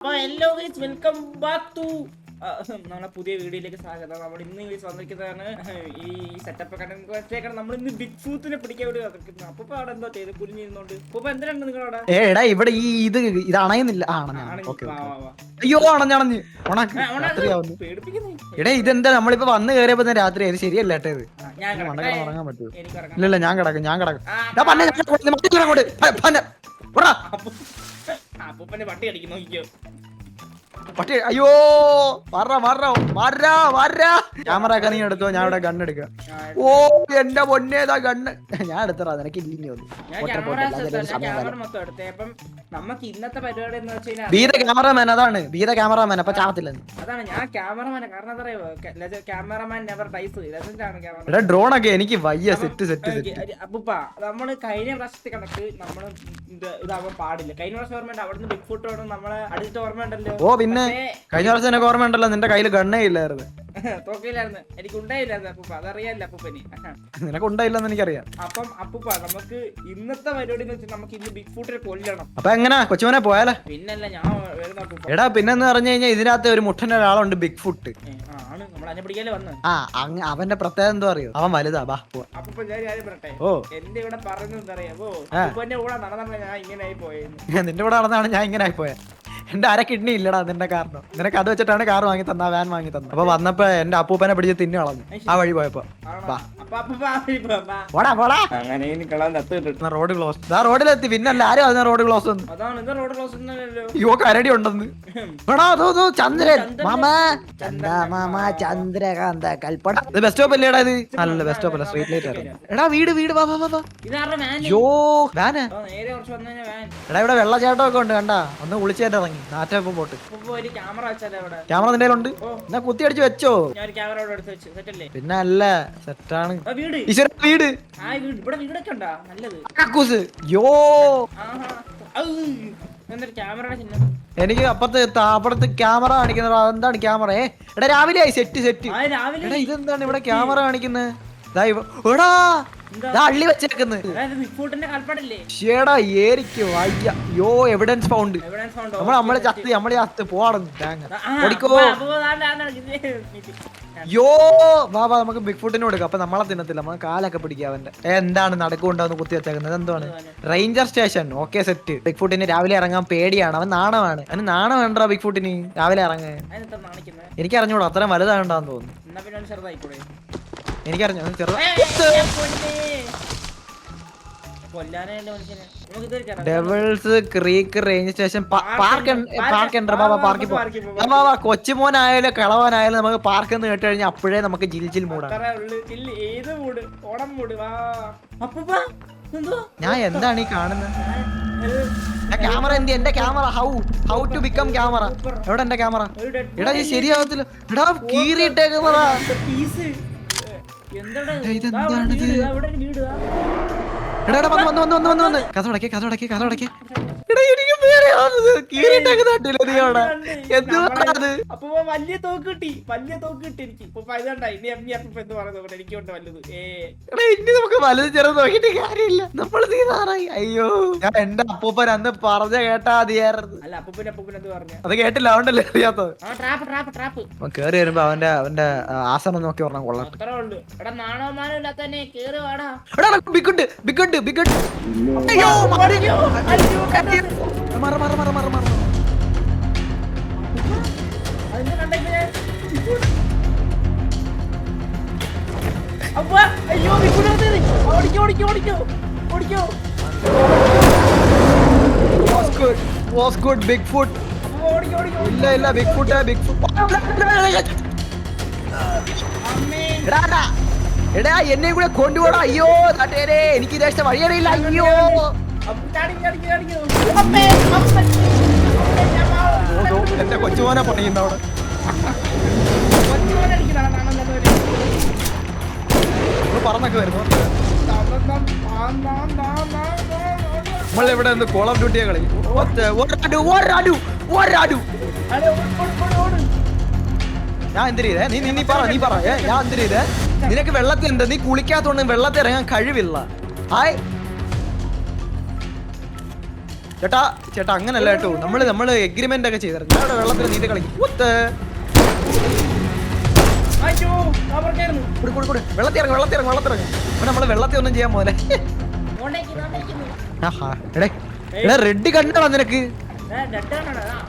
Hello guys, welcome back to നമ്മളെ പുതിയ വീഡിയോയിലേക്ക് സ്വാഗതം. നമ്മൾ ഇന്ന് വന്നിരിക്കുന്നതാണ് ഈ സെറ്റപ്പ് കണ്ടേക്കാണ്. നമ്മൾ ഇന്ന് ബിഗ് ഫൂത്തിനെ പിടിക്കാൻ വേണ്ടി വന്നിരിക്കുന്നത്. അപ്പൊ അവിടെ എന്തോ ചെയ്ത് കുലിഞ്ഞിരുന്നോണ്ട് അപ്പൊ എന്തിനാണ് നിങ്ങളവിടെ? എടാ ഇവിടെ ഈ ഇത് അണയുന്നില്ല. അയ്യോ അണഞ്ഞണഞ്ഞ് എടാ ഇതെന്താ നമ്മളിപ്പോ വന്ന് കയറിയപ്പോ രാത്രി ഇത് ശരിയല്ല ഏട്ടാ. ഇത് ഉറങ്ങാൻ പറ്റുമോ? ഇല്ല ഞാൻ കിടക്കും. അപ്പൂപ്പനെ പട്ടി അടിക്കുന്നു നോക്കിയോ. പട്ടി അയ്യോ ക്യാമറ ഒക്കെ നീ എടുത്തോ, ഞാൻ ഇവിടെ ഗണ്ണെടുക്കാം. ഓ എന്റെ പൊന്നേതാ ഗണ്ണ് ഞാൻ എടുത്തറാ, നിനക്ക് ഇല്ല. നമുക്ക് ഇന്നത്തെ പരിപാടി എന്ന് വെച്ചാൽ ബീത ക്യാമറമാൻ, അതാണ് ബീത ക്യാമറമാൻ. അപ്പൊ ചാത്തില്ല, അതാണ് ഞാൻ ക്യാമറമാൻ. കാരണം എന്താ പറയുക, ക്യാമറമാൻ നെവർ ഡൈസ്. എടാ ഡ്രോൺ ഒക്കെ എനിക്ക് വയ്യ. സെറ്റ് അപ്പൂപ്പ നമ്മള് കഴിഞ്ഞ പ്രാവശ്യത്തെ കണക്ക് നമ്മള് ഇതാവാൻ പാടില്ല. കഴിഞ്ഞ പ്രാവശ്യം ഓർമ്മയുണ്ട് അവിടുന്ന് ബിഗ് ഫുട്ട് നമ്മളെ അടുത്ത ഓർമ്മ ഉണ്ടല്ലോ. ഓ പിന്നെ കഴിഞ്ഞ പ്രാവശ്യം എനിക്ക് ഓർമ്മ ഉണ്ടല്ലോ, നിന്റെ കയ്യിൽ ഗണ്ണേ ഇല്ലായിരുന്നു. തോക്കില്ലായിരുന്നു, എനിക്ക് ഉണ്ടായില്ലായിരുന്നു അപ്പൂപ്പ. അതറിയാല്ല അപ്പൂപ്പനി. നിനക്ക് ഉണ്ടായില്ലെന്ന് എനിക്കറിയാം. അപ്പം അപ്പൂപ്പ നമുക്ക് ഇന്നത്തെ പരിപാടി എന്ന് വെച്ചാൽ നമുക്ക് ഇന്ന് ബിഗ് ഫുട്ടിനെ കൊല്ലണം. അപ്പൊ എങ്ങനെ കൊച്ചുമോനെ പോയാലോ? പിന്നല്ല ഞാൻ വരുന്ന അപ്പൂപ്പ. എടാ പിന്നെന്ന് പറഞ്ഞു കഴിഞ്ഞാൽ ഇതിനകത്ത് ഒരു മുട്ടന്റെ ഒരാളുണ്ട്, ബിഗ് ഫുട്ട്. ആണ് നമ്മൾ അതിനെ പിടിക്കാല്ലേ വന്ന്. അവന്റെ പ്രത്യേകത എന്തോ അറിയോ? അവൻ വലുതാ. ബാ അപ്പൂപ്പ ഞാൻ കാര്യം പറയട്ടെ. എന്റെ ഇവിടെ പറയുന്നത് അറിയാമോ? അപ്പൂപ്പന്റെ കൂടെ നടന്ന ഞാൻ ഇങ്ങനെ ആയി പോയത്. നിന്റെ കൂടെ നടന്നാണ് ഞാൻ ഇങ്ങനെ ആയി പോയത്. എന്റെ അര കിഡ്നി ഇല്ലടാ നിന്റെ കാരണം. നിനക്ക് അത് വെച്ചിട്ടാണ് കാർ വാങ്ങി തന്ന, വാൻ വാങ്ങി തന്ന. അപ്പൊ വന്നപ്പോ എന്റെ അപ്പൂപ്പനെ പിടിച്ച് തിന്നു കളഞ്ഞു ആ വഴി പോയപ്പോ. Road close. റോഡിലെത്തി. പിന്നല്ല ആരും അതിന് റോഡ് ക്ലോസ് യോ കരടി ഉണ്ടെന്ന്. ചന്ദ്രൻ ചന്ദ്രകാന്ത കൽപ്പട. ഇത് ബസ് സ്റ്റോപ്പ് അല്ലേടാ? ഇത് അല്ലല്ല ബസ് സ്റ്റോപ്പ് അല്ല, സ്ട്രീറ്റ് ലൈറ്റ് ആണ്. എടാ വീട് വാ യോ വാന്. എടാ ഇവിടെ വെള്ളച്ചാട്ടം ഒക്കെ ഉണ്ട് കണ്ടാ. ഒന്ന് വിളിച്ചേട്ട് ഇറങ്ങി നാറ്റപ്പം പോട്ട്. ക്യാമറ നിന്റെ കയ്യിലുണ്ട്, എന്നാ കുത്തി അടിച്ച് വെച്ചോ. പിന്നെ അല്ല സെറ്റാണ്. വീട് യോ എനിക്ക് അപ്പുറത്ത് ക്യാമറ കാണിക്കുന്നത്. അതെന്താണ് ക്യാമറ? എടാ രാവിലെ ആയി സെറ്റ്. എടാ ഇതെന്താണ് ഇവിടെ ക്യാമറ കാണിക്കുന്നത്? അള്ളി വെച്ചേക്കുന്നത്. യോ എവിഡൻസ് ഫൗണ്ട്. നമ്മള് ചത്ത് പോവാണെന്ന് തേങ്ങ ഓടിക്കോ. യോ വാ നമുക്ക് ബിഗ് ഫുട്ടിന് കൊടുക്കാം. അപ്പൊ നമ്മളെ തിന്നത്തില്ല, നമ്മൾ കാലൊക്കെ പിടിക്കുക അവന്റെ. എന്താണ് നടക്കുണ്ടാവുന്ന കുത്തി വെച്ചേക്കുന്നത്? എന്താണ് ranger station? Okay set. Big ഫുട്ടിന് രാവിലെ ഇറങ്ങാൻ പേടിയാണ്, അവൻ നാണമാണ്. അവന് നാണം വേണ്ട ബിഗ് ഫുട്ടിന് രാവിലെ ഇറങ്ങാൻ. എനിക്ക് അറിഞ്ഞൂടാ, അത്രയും വലുതാണ്ടാന്ന് തോന്നുന്നു. എനിക്കറിഞ്ഞു ഡെവിൾസ് ക്രീക്ക് റേഞ്ച് സ്റ്റേഷൻ കൊച്ചുമോനായാലും കളവാനായാലും നമുക്ക് പാർക്ക് എന്ന് കേട്ട് കഴിഞ്ഞാൽ അപ്പോഴേ നമുക്ക് ജിൽ മൂടാം. ഞാൻ എന്താണ് ഈ കാണുന്നത്? ക്യാമറ എന്ത്? എന്റെ camera how to become camera. എവിടെ എന്റെ ക്യാമറ? എടാ ഇത് ശരിയാവത്തില്ല. എടാ കീറിയിട്ടേക്കുന്നതാ. വലിയ തോക്ക് കിട്ടി എനിക്ക്. നമുക്ക് വലുത് ചെറുത് നോക്കിട്ട് കാര്യമില്ല. നമ്മൾ അയ്യോ ഞാൻ എന്റെ അപ്പൂപ്പൻ അന്ന് പറഞ്ഞ കേട്ടാ മതിയായിരുന്നു. അത് കേട്ടില്ല, അതുകൊണ്ടല്ലേ അറിയാത്തത്. കേറി വരുമ്പോ അവന്റെ ആസനം നോക്കി പറഞ്ഞ കൊള്ളാം. ഇല്ല ബിഗ് ഫുട്ട് എടാ എന്നെ കൂടെ കൊണ്ടുപോടാ. അയ്യോ തട്ടേരെ, എനിക്ക് ദേശത്തെ വഴിയറിയില്ല. അയ്യോ എന്റെ കൊച്ചുമോനെ പണിയുന്ന അവിടെ. പറഞ്ഞൊക്കെ വരുന്നു. നമ്മളിവിടെ കോൾ ഓഫ് ഡ്യൂട്ടിയെ കളി. ഞാൻ എന്ത് ചെയ്തേ? നീ പറ ഞാൻ എന്ത് ചെയ്തേ? നിനക്ക് വെള്ളത്തിൽ എന്താ? നീ കുളിക്കാത്തോണ്ട് വെള്ളത്തിൽ ഇറങ്ങാൻ കഴിവില്ല. ഹായ് ചേട്ടാ ചേട്ടാ അങ്ങനല്ല കേട്ടോ, നമ്മള് എഗ്രിമെന്റ് ഒക്കെ ചെയ്തിരുന്നു. അവിടെ വെള്ളത്തിൽ നീന്തി കളിക്കും. അയ്യോ അവർക്കായിരുന്നു വെള്ളത്തിൽ ഇറങ്ങും. നമ്മള് വെള്ളത്തിൽ ഒന്നും ചെയ്യാൻ പോലെ. എടാ റെഡ് കണ്ടോ നിനക്ക്?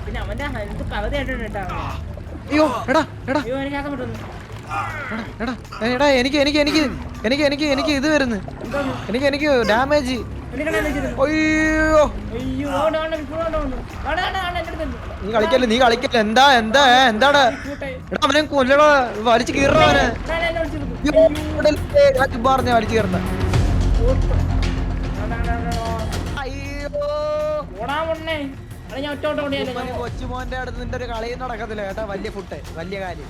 പിന്നെ അവന്റെ ഹെൽത്ത് പകുതി ആയിട്ടുണ്ട് കേട്ടോ. അയ്യോ എടാ അയ്യോ എനിക്ക് ആക്കാൻ പറ്റുന്നു. എടാ എനിക്ക് ഇത് വരുന്നു. എനിക്ക് ഡാമേജ്. അയ്യോ നീ കളിക്കല്ലേ എന്താടാ? എടാ അവനെ കൊല്ലടാ, വലിച്ചു കീറണ അവനെ. പറഞ്ഞ വലിച്ചു കീറണ്ട. കൊച്ചുമോന്റെ അടുത്ത് നിന്റെ ഒരു കളിയും നടക്കത്തില്ല കേട്ടാ. വലിയ ഫുട്ട്, വലിയ കാര്യം.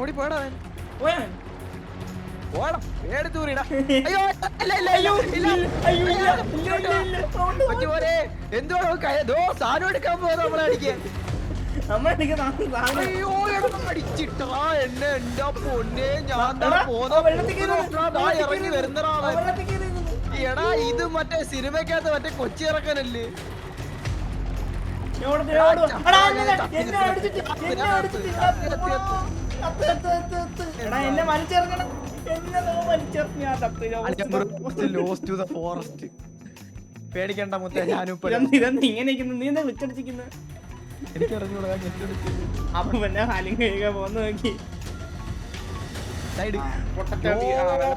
ഓടി പോയടാ എന്തോ സാധനം എടുക്കാൻ പോവാ നമ്മളെ അടിക്കാൻ. അടിച്ചിട്ടാ എന്നെ എന്റെ പൊന്നെ. ഞാൻ ഇറങ്ങി വരുന്നടാ. എടാ ഇത് മറ്റേ സിനിമക്കകത്ത് മറ്റേ കൊച്ചി ഇറക്കാനല്ലേ? പേടിക്കണ്ട മുത്തേ, ഞാനും ഇങ്ങനെ നീ എന്താ വിളിച്ചടിച്ചിരിക്കുന്ന? എനിക്കറിഞ്ഞൂടാ. അപ്പൊ പിന്നെ ഹാലിങ് കഴിക്കാൻ പോന്ന് നോക്കി.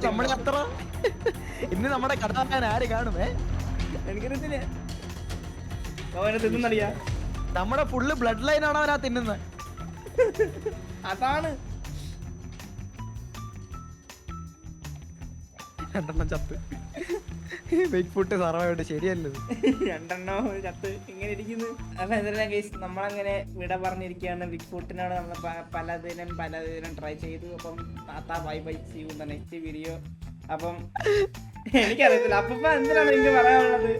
നമ്മളത്ര ഇന്ന് നമ്മുടെ കഥാപാത്രൻ ആര് കാണുമേ? എനിക്കറിയത്തില്ല. അവനെ തിന്നറിയാ. നമ്മുടെ ഫുള്ള് ബ്ലഡ് ലൈൻ ആണ് അവനാ തിന്നുന്നത്. അതാണ് രണ്ടെണ്ണം ചത്ത്. ഫുട്ട് സർവൈവ് ശരിയല്ലത്. രണ്ടെണ്ണം ചത്ത് ഇങ്ങനെ ഇരിക്കുന്നു. അപ്പൊ എന്തെല്ലാം കേസ് നമ്മളങ്ങനെ വിട പറഞ്ഞിരിക്കുകയാണ്. ബിഗ് ഫുട്ടിനോട് നമ്മൾ പലതിനും ട്രൈ ചെയ്തു. അപ്പം താത്താ bye bye, see you in the next video. അപ്പം എനിക്കറിയത്തില്ല അപ്പൊ എന്തിനാണ് എനിക്ക് പറയാനുള്ളത്.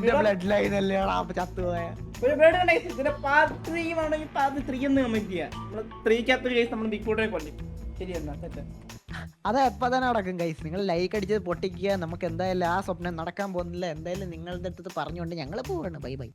ബ്ലഡ് ലൈൻ അല്ലേ ചത്തുപോയ ഒരു വേർഡ് കണ്ടെങ്കിൽ ഇതിന്റെ പാർട്ട് 3 ആണെങ്കിൽ പാർട്ട് 3 എന്ന് കമന്റ് ചെയ്യാം. നമ്മൾ 3 കേസ് നമ്മൾ ബിഗ് ഫുട്ടിനെ കൊല്ലും. ശരി എന്നാ തെറ്റ് അത് എപ്പോൾ തന്നെ നടക്കും ഗൈസ്. നിങ്ങൾ ലൈക്ക് അടിച്ചത് പൊട്ടിക്കുക. നമുക്ക് എന്തായാലും ആ സ്വപ്നം നടക്കാൻ പോകുന്നില്ല. എന്തായാലും നിങ്ങളുടെ അടുത്ത് പറഞ്ഞുകൊണ്ട് ഞങ്ങൾ പോവാണ്. Bye bye.